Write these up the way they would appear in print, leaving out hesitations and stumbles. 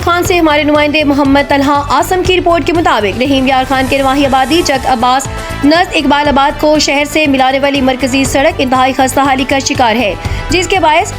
खान से हमारे नुमाइंदे मोहम्मद तलहा आसम की रिपोर्ट के मुताबिक रहीम यार खान के नवाही आबादी चक अब्बास नज़ इकबालाबाद को शहर से मिलाने वाली मरकजी सड़क इंतहाई खस्ता हाली का शिकार है, जिसके बायस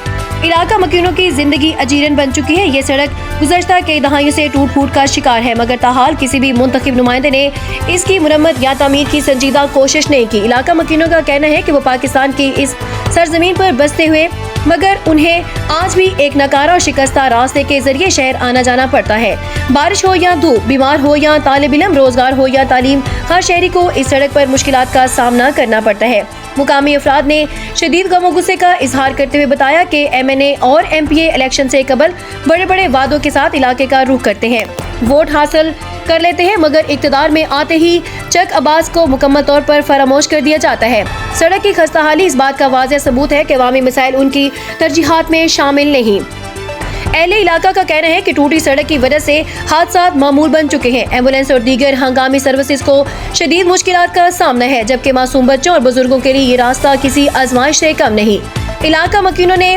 इलाका मकीनों की जिंदगी अजीरन बन चुकी है। ये सड़क गुज़श्ता कई दहाइयों से टूट फूट का शिकार है, मगर ताहाल किसी भी मुंतखब नुमाइंदे ने इसकी मुरम्मत या तामीर की संजीदा कोशिश नहीं की। इलाका मकीनों का कहना है कि वो पाकिस्तान की इस सरजमीन पर बसते हुए मगर उन्हें आज भी एक नकारा और शिकस्ता रास्ते के जरिए शहर आना जाना पड़ता है। बारिश हो या धूप, बीमार हो या तालिब इल्म, रोजगार हो या तालीम, हर शहरी को इस सड़क पर मुश्किलात का सामना करना पड़ता है। मुकामी अफराद ने शदीद गम और गुस्से का इजहार करते हुए बताया कि MNA और MPA इलेक्शन से कबल बड़े बड़े वादों के साथ इलाके का रुख करते हैं, वोट हासिल कर लेते हैं, मगर इक़्तिदार में आते ही चक अब्बास को मुकम्मल तौर पर फरामोश कर दिया जाता है। सड़क की खस्ता हाली इस बात का वाज़ेह सबूत है कि अवामी मसाइल उनकी तरजीहात में शामिल नहीं। अहले इलाका का कहना है कि टूटी सड़क की वजह से हादसा मामूल बन चुके हैं। एम्बुलेंस और दीगर हंगामी सर्विसेज को शदीद मुश्किलात का सामना है, जबकि मासूम बच्चों और बुजुर्गों के लिए ये रास्ता किसी आजमाइश से कम नहीं। इलाका मकीनों ने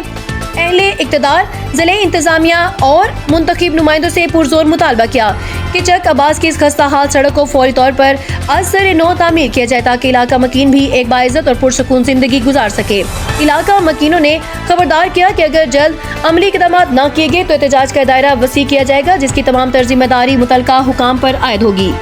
अहले इक़्तिदार, ज़िले इंतजामिया और मुंतखब नुमाइंदों से पुरजोर मुतालबा किया कि चक अब्बास की इस खस्ता हाल सड़क को फौरी तौर पर असर नो तामीर किया जाए, ताकि इलाका मकीन भी एक बाइज़्ज़त और पुरसकून जिंदगी गुजार सके। इलाका मकीनों ने खबरदार किया कि अगर जल्द अमली इक़दाम न किए गए तो एहतजाज का दायरा वसी किया जाएगा, जिसकी तमाम जिम्मेदारी मुतलका हुकाम पर आयद होगी।